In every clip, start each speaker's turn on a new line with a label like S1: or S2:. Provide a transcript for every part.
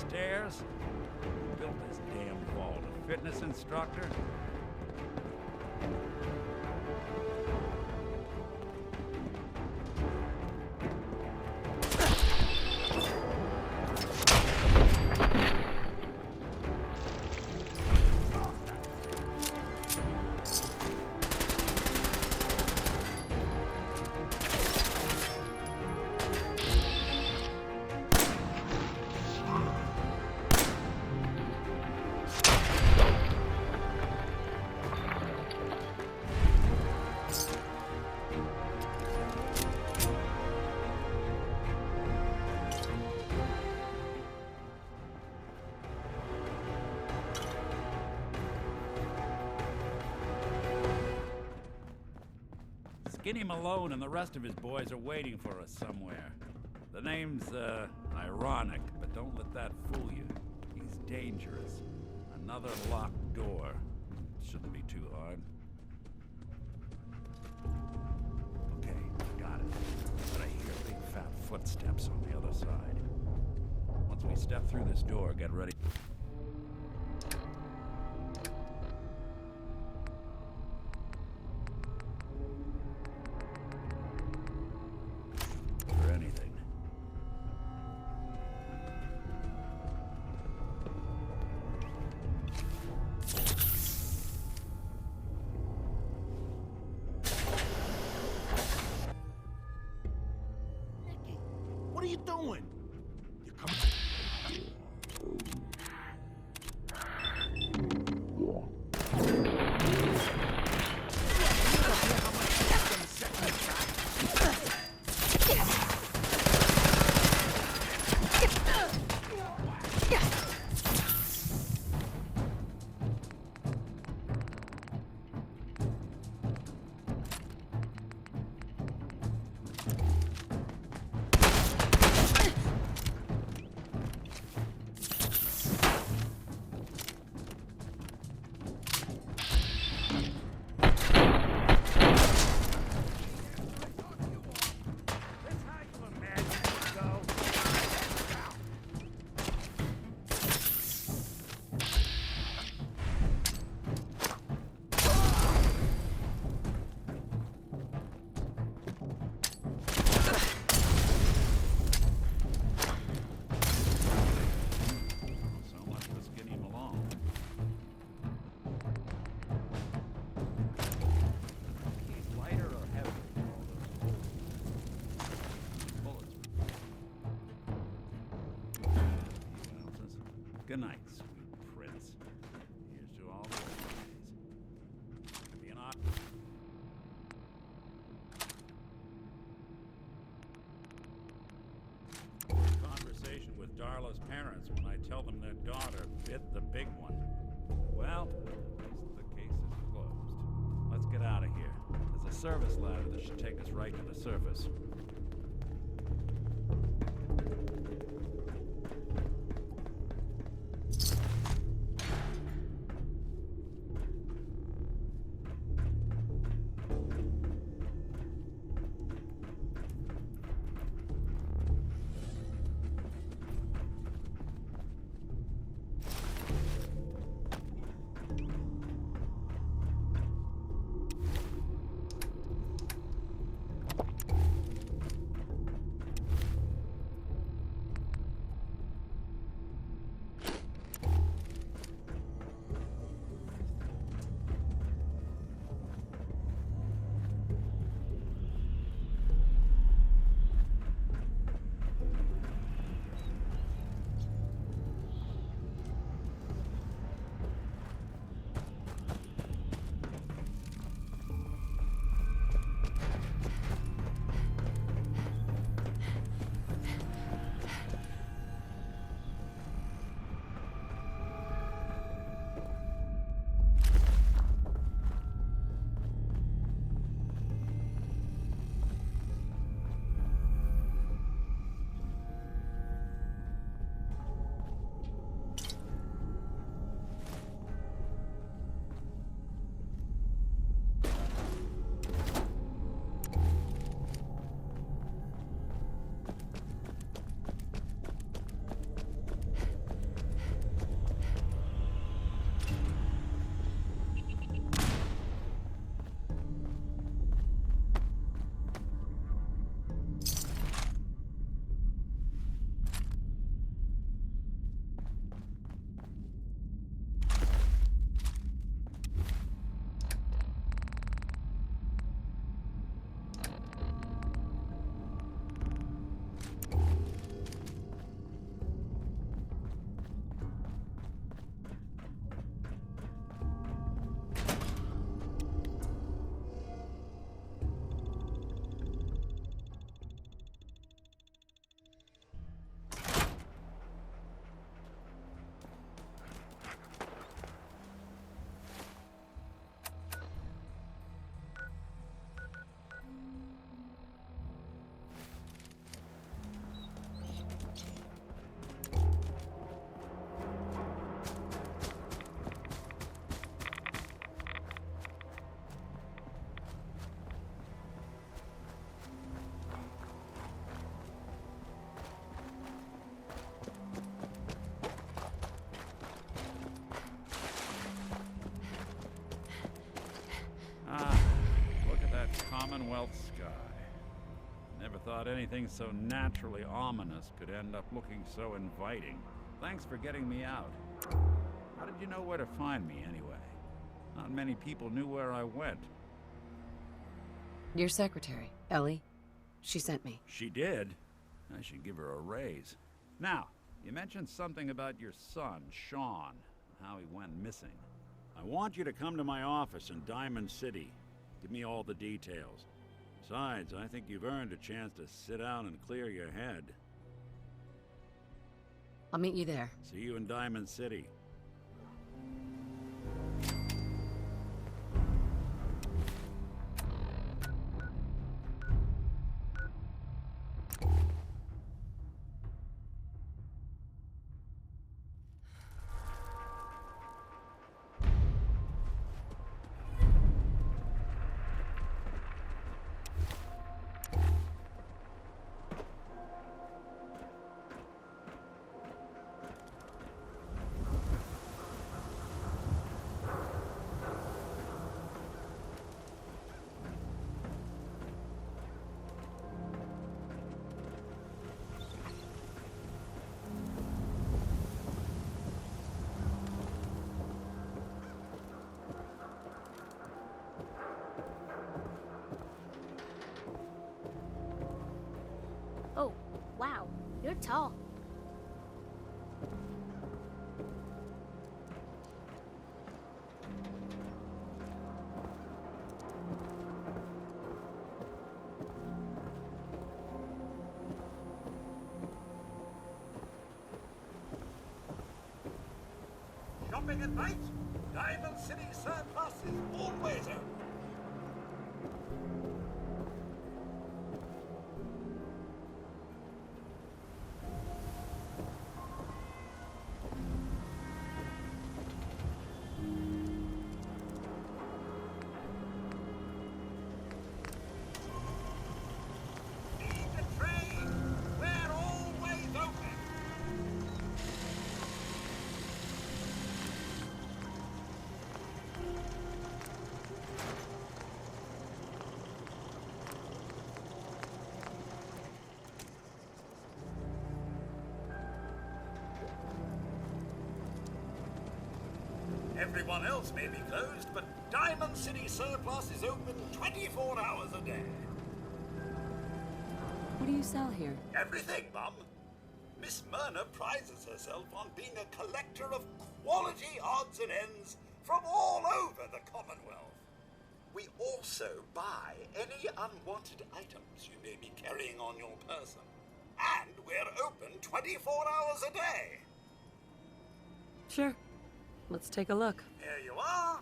S1: stairs? Who built this damn vault? A fitness instructor? Skinny Malone and the rest of his boys are waiting for us somewhere. The name's, ironic, but don't let that fool you. He's dangerous. Another locked door. Shouldn't be too hard. Okay, got it. But I hear big fat footsteps on the other side. Once we step through this door, get ready. For anything.
S2: Nicky, what are you doing? You coming?
S1: So much for Skinny Malone. He's lighter or heavier than all those bullets. Good night, sweet prince. Here's to all the days. Be an conversation with Darla's parents when I tell them their daughter bit the big one. Well, at least the case is closed. Let's get out of here. There's a service ladder that should take us right to the surface. South Sky. Never thought anything so naturally ominous could end up looking so inviting. Thanks for getting me out. How did you know where to find me, anyway? Not many people knew where I went.
S3: Your secretary, Ellie. She sent me.
S1: She did? I should give her a raise. Now, you mentioned something about your son, Sean, and how he went missing. I want you to come to my office in Diamond City. Give me all the details. Besides, I think you've earned a chance to sit down and clear your head.
S3: I'll meet you there.
S1: See you in Diamond City.
S4: Oh, wow, you're tall.
S2: Shopping at night? Diamond City Surplus is always open. Need a trade? We're always open. Everyone else may be closed, but Diamond City Surplus is open 24 hours a day.
S3: What do you sell here?
S2: Everything, Mum. Miss Myrna prizes herself on being a collector of quality odds and ends from all over the Commonwealth. We also buy any unwanted items you may be carrying on your person. And we're open 24 hours a day.
S3: Sure. Let's take a look.
S2: Here you are.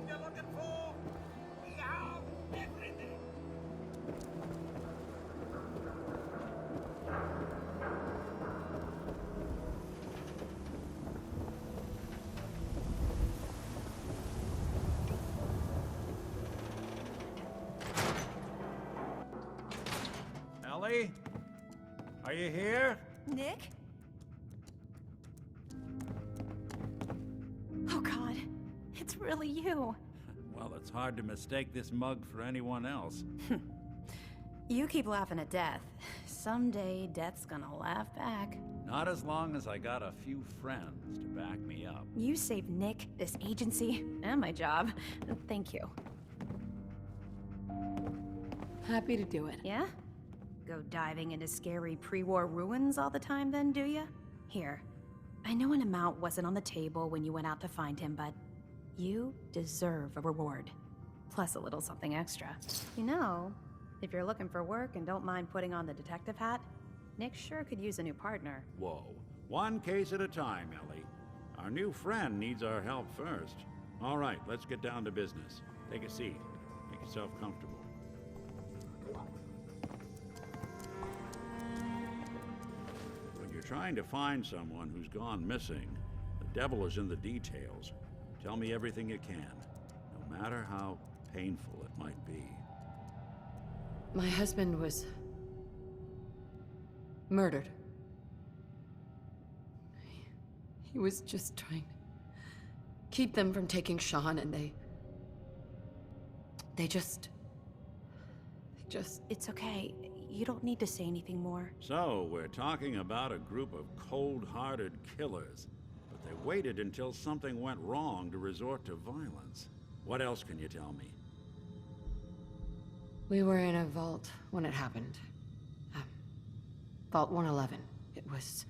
S2: You're looking for? We have everything.
S1: Ellie? Are you here?
S5: Nick? Oh God, it's really you.
S1: Well, it's hard to mistake this mug for anyone else.
S5: You keep laughing at death. Someday, death's gonna laugh back.
S1: Not as long as I got a few friends to back me up.
S5: You saved Nick, this agency, and my job. Thank you.
S3: Happy to do it.
S5: Yeah? Go diving into scary pre-war ruins all the time then, do ya? Here. I know an amount wasn't on the table when you went out to find him, but you deserve a reward. Plus a little something extra. You know, if you're looking for work and don't mind putting on the detective hat, Nick sure could use a new partner.
S1: Whoa. One case at a time, Ellie. Our new friend needs our help first. All right, let's get down to business. Take a seat. Make yourself comfortable. When you're trying to find someone who's gone missing, the devil is in the details. Tell me everything you can, no matter how painful it might be.
S3: My husband was murdered. He was just trying to keep them from taking Sean, and they just...
S5: It's okay. You don't need to say anything more.
S1: So, we're talking about a group of cold-hearted killers, but they waited until something went wrong to resort to violence. What else can you tell me?
S3: We were in a vault when it happened. Vault 111. It was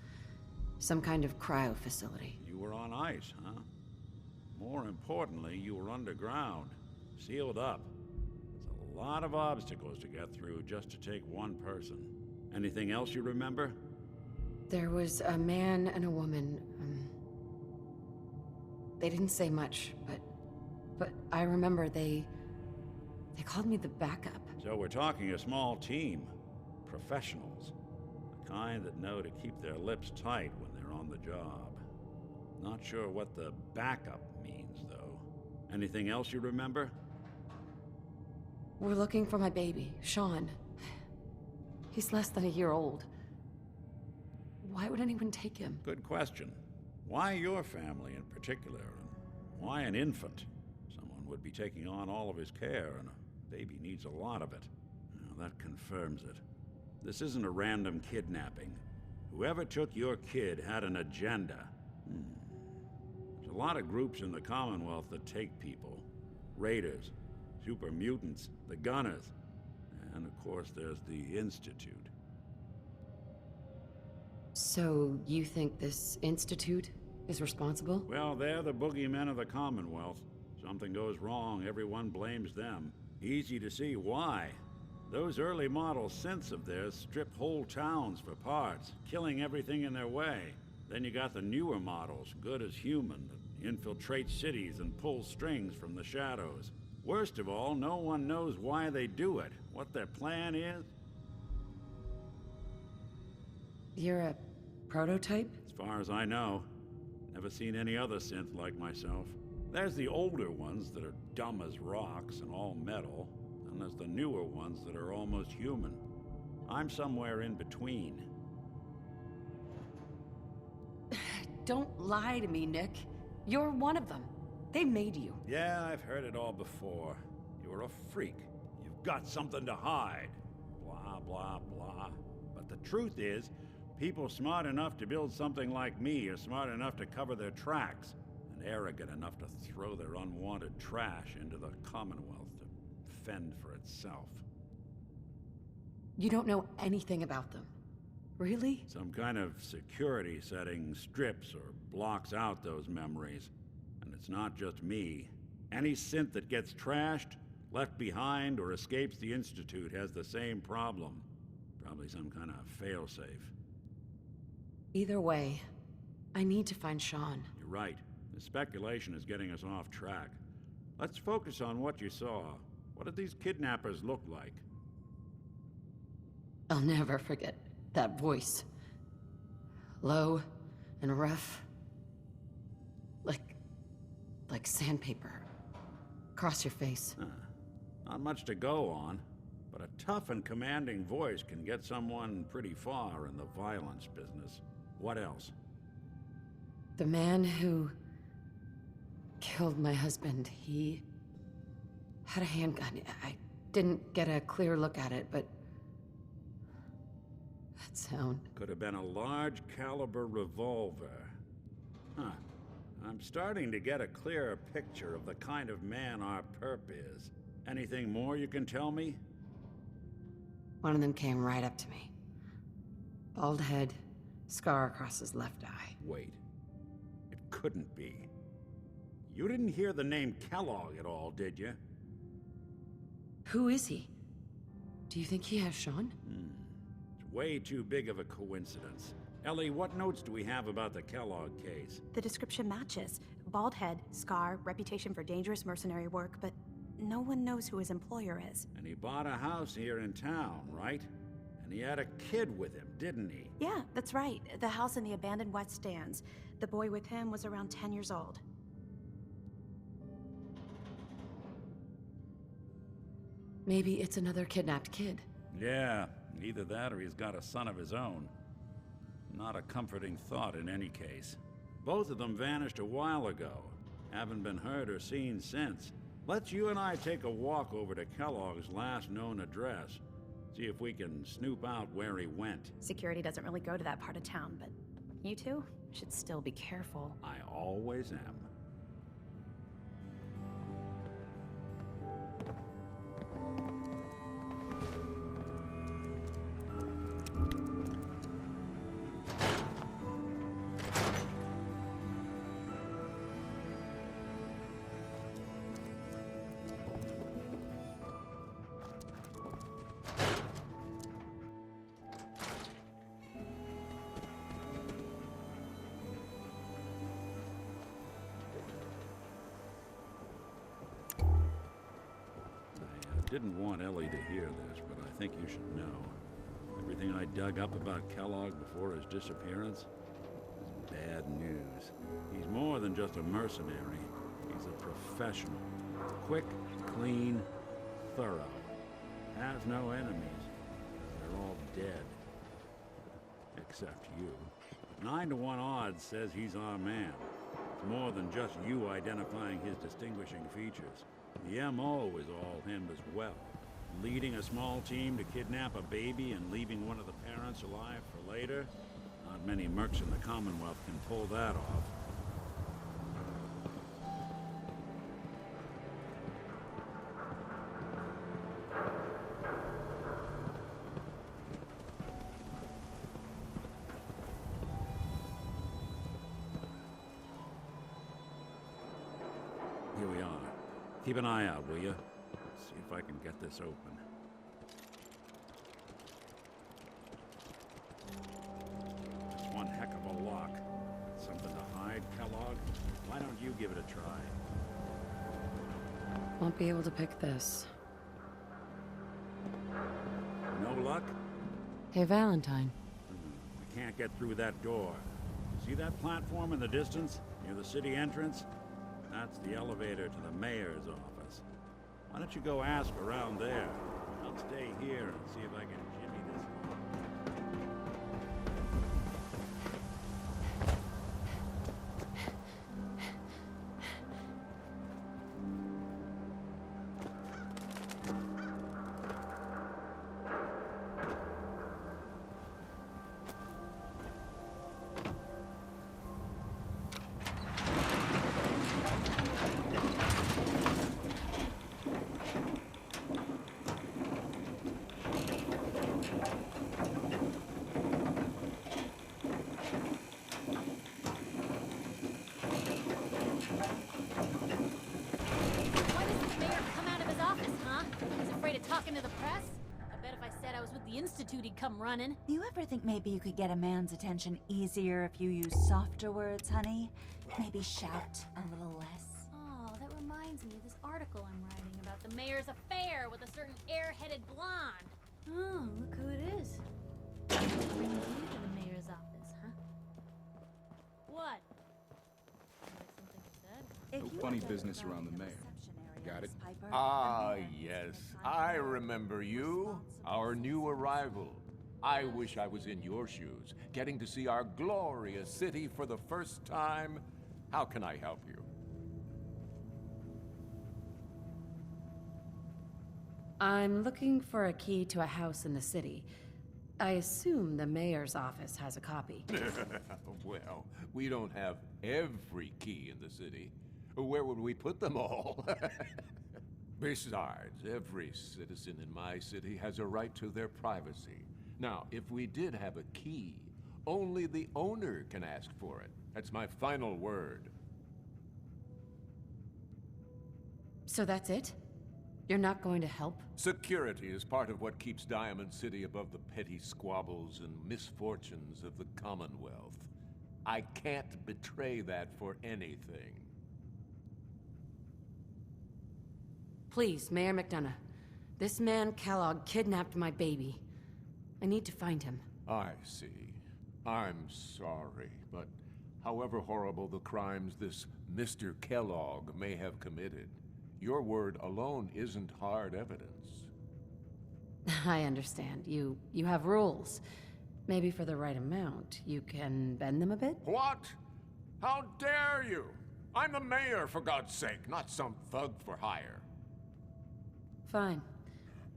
S3: some kind of cryo facility.
S1: You were on ice, huh? More importantly, you were underground, sealed up. There's a lot of obstacles to get through just to take one person. Anything else you remember?
S3: There was a man and a woman. They didn't say much, but I remember they called me the backup.
S1: So we're talking a small team. Professionals. The kind that know to keep their lips tight when they're on the job. Not sure what the backup means, though. Anything else you remember?
S3: We're looking for my baby, Sean. He's less than a year old. Why would anyone take him?
S1: Good question. Why your family in particular? And why an infant? Someone would be taking on all of his care, and a baby needs a lot of it. Now, that confirms it. This isn't a random kidnapping. Whoever took your kid had an agenda. There's a lot of groups in the Commonwealth that take people. Raiders, super mutants, the Gunners, and of course there's the Institute.
S3: So, you think this Institute is responsible?
S1: Well, they're the boogeymen of the Commonwealth. Something goes wrong, everyone blames them. Easy to see why. Those early model synths of theirs strip whole towns for parts, killing everything in their way. Then you got the newer models, good as human, that infiltrate cities and pull strings from the shadows. Worst of all, no one knows why they do it, what their plan is.
S3: You're a prototype?
S1: As far as I know. Never seen any other synth like myself. There's the older ones that are dumb as rocks and all metal, and there's the newer ones that are almost human. I'm somewhere in between.
S3: Don't lie to me, Nick. You're one of them. They made you.
S1: Yeah, I've heard it all before. You're a freak. You've got something to hide. Blah, blah, blah. But the truth is, people smart enough to build something like me are smart enough to cover their tracks, and arrogant enough to throw their unwanted trash into the Commonwealth to fend for itself.
S3: You don't know anything about them. Really?
S1: Some kind of security setting strips or blocks out those memories. And it's not just me. Any synth that gets trashed, left behind, or escapes the Institute has the same problem. Probably some kind of failsafe.
S3: Either way, I need to find Sean.
S1: You're right. The speculation is getting us off track. Let's focus on what you saw. What did these kidnappers look like?
S3: I'll never forget that voice. Low and rough. Like sandpaper. Across your face.
S1: Not much to go on, but a tough and commanding voice can get someone pretty far in the violence business. What else?
S3: The man who killed my husband, he had a handgun. I didn't get a clear look at it, but that sound?
S1: Could have been a large caliber revolver. Huh. I'm starting to get a clearer picture of the kind of man our perp is. Anything more you can tell me?
S3: One of them came right up to me. Bald head, scar across his left eye.
S1: Wait. It couldn't be. You didn't hear the name Kellogg at all, did you?
S3: Who is he? Do you think he has Sean?
S1: It's way too big of a coincidence. Ellie, what notes do we have about the Kellogg case?
S5: The description matches. Bald head, scar, reputation for dangerous mercenary work, but no one knows who his employer is.
S1: And he bought a house here in town, right? And he had a kid with him, didn't he?
S5: Yeah, that's right. The house in the abandoned West Stands. The boy with him was around 10 years old.
S3: Maybe it's another kidnapped kid.
S1: Yeah, either that or he's got a son of his own. Not a comforting thought in any case. Both of them vanished a while ago. Haven't been heard or seen since. Let's you and I take a walk over to Kellogg's last known address. See if we can snoop out where he went.
S5: Security doesn't really go to that part of town, but you two should still be careful.
S1: I always am. I didn't want Ellie to hear this, but I think you should know. Everything I dug up about Kellogg before his disappearance is bad news. He's more than just a mercenary. He's a professional. Quick, clean, thorough. Has no enemies. They're all dead. Except you. 9-to-1 odds says he's our man. It's more than just you identifying his distinguishing features. The M.O. is all him as well. Leading a small team to kidnap a baby and leaving one of the parents alive for later? Not many mercs in the Commonwealth can pull that off. Here we are. Keep an eye out, will you? See if I can get this open. It's one heck of a lock. Something to hide, Kellogg? Why don't you give it a try?
S3: Won't be able to pick this.
S1: No luck?
S3: Hey, Valentine.
S1: We can't get through that door. See that platform in the distance, near the city entrance? That's the elevator to the mayor's office. Why don't you go ask around there? I'll stay here and see if I can jimmy this.
S4: Why doesn't the mayor come out of his office, huh? He's afraid of talking to the press? I bet if I said I was with the Institute, he'd come running.
S6: You ever think maybe you could get a man's attention easier if you use softer words, honey? Maybe shout a little less.
S4: Oh, that reminds me of this article I'm writing about the mayor's affair with a certain airheaded blonde. Oh, look who it is. Bring you to the mayor's office, huh? What? Something you said?
S6: If
S7: No
S6: you
S7: funny
S6: ever
S7: business
S6: found
S7: around the
S6: a
S7: mayor.
S6: reception area,
S7: Got it?
S6: Miss Piper,
S8: Ah,
S6: a man
S8: yes.
S6: who
S8: I
S6: can
S8: remember you. Our new arrival. I wish I was in your shoes, getting to see our glorious city for the first time. How can I help you?
S3: I'm looking for a key to a house in the city. I assume the mayor's office has a copy.
S8: Well, we don't have every key in the city. Where would we put them all? Besides, every citizen in my city has a right to their privacy. Now, if we did have a key, only the owner can ask for it. That's my final word.
S3: So that's it? You're not going to help?
S8: Security is part of what keeps Diamond City above the petty squabbles and misfortunes of the Commonwealth. I can't betray that for anything.
S3: Please, Mayor McDonough. This man, Kellogg, kidnapped my baby. I need to find him.
S8: I see. I'm sorry, but however horrible the crimes this Mr. Kellogg may have committed, your word alone isn't hard evidence.
S3: I understand. You have rules. Maybe for the right amount, you can bend them a bit?
S8: What? How dare you? I'm the mayor, for God's sake, not some thug for hire.
S3: Fine.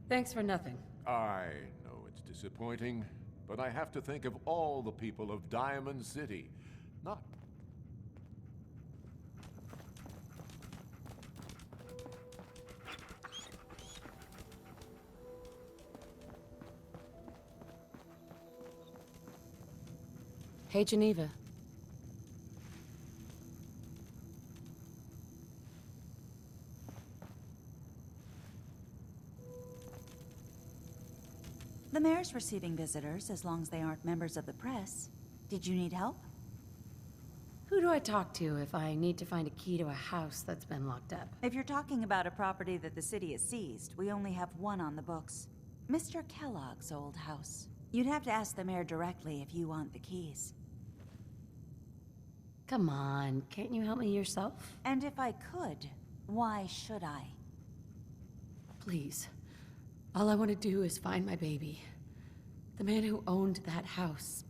S3: Thanks for nothing.
S8: I know it's disappointing, but I have to think of all the people of Diamond City, not...
S3: Hey, Geneva.
S6: The mayor's receiving visitors as long as they aren't members of the press. Did you need help?
S3: Who do I talk to if I need to find a key to a house that's been locked up?
S6: If you're talking about a property that the city has seized, we only have one on the books. Mr. Kellogg's old house. You'd have to ask the mayor directly if you want the keys.
S3: Come on, can't you help me yourself?
S6: And if I could, why should I?
S3: Please. All I want to do is find my baby. The man who owned that house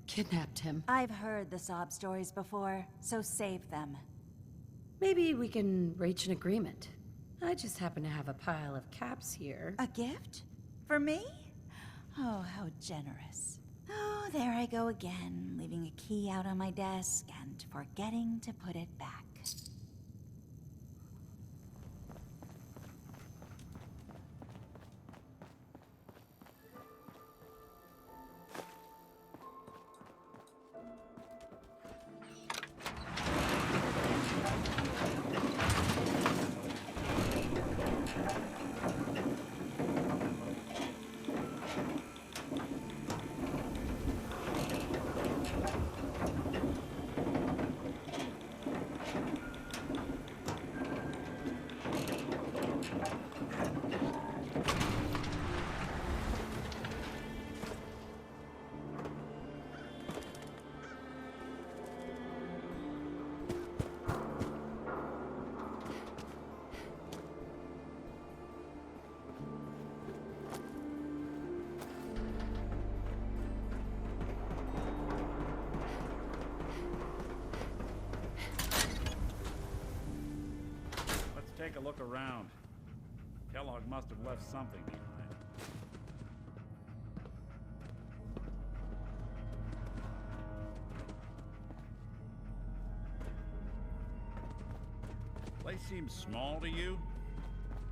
S3: kidnapped him.
S6: I've heard the sob stories before, so save them.
S3: Maybe we can reach an agreement. I just happen to have a pile of caps here.
S6: A gift? For me? Oh, how generous. Oh, there I go again, leaving a key out on my desk and forgetting to put it back.
S1: Take a look around. Kellogg must have left something behind. Place seems small to you?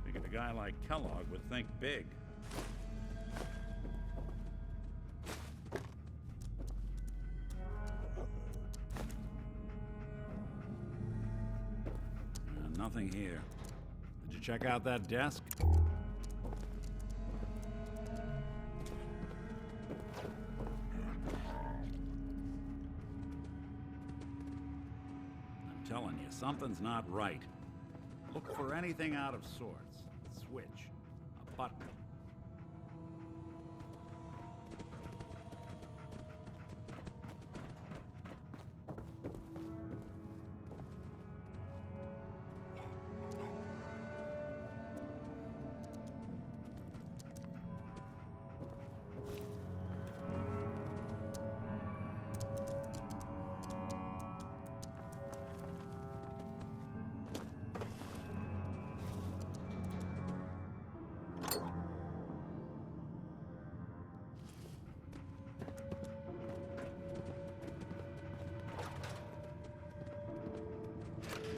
S1: Figured a guy like Kellogg would think big. Nothing here. Did you check out that desk? I'm telling you, something's not right. Look for anything out of sorts. A switch, a button.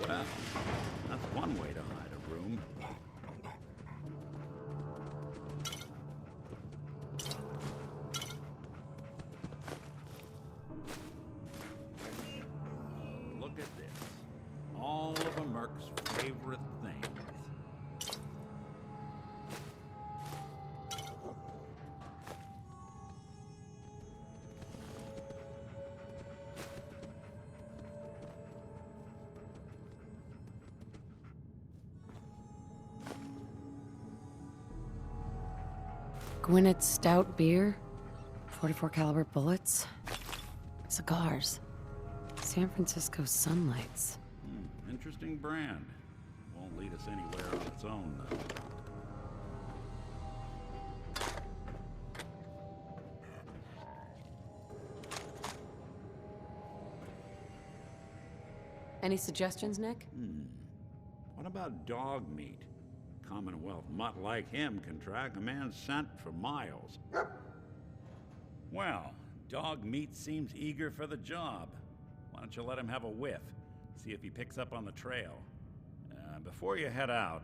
S1: Well, that's one way to hide a room. Look at this. All of a Merc's favorite things.
S3: Gwinnett Stout beer, 44 caliber bullets, cigars, San Francisco Sunlights.
S1: Interesting brand. Won't lead us anywhere on its own, though.
S3: Any suggestions, Nick?
S1: What about dog meat? Commonwealth mutt like him can track a man's scent for miles. Well, dog meat seems eager for the job. Why don't you let him have a whiff? See if he picks up on the trail. Before you head out,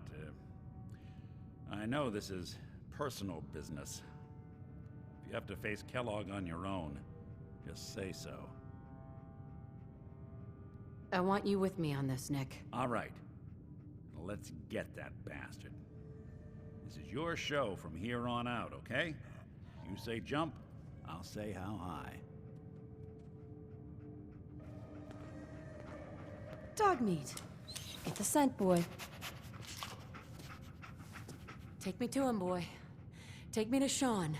S1: I know this is personal business. If you have to face Kellogg on your own, just say so.
S3: I want you with me on this, Nick.
S1: All right. Let's get that bastard. This is your show from here on out, okay? You say jump, I'll say how high.
S3: Dog meat. Get the scent, boy. Take me to him, boy. Take me to Sean.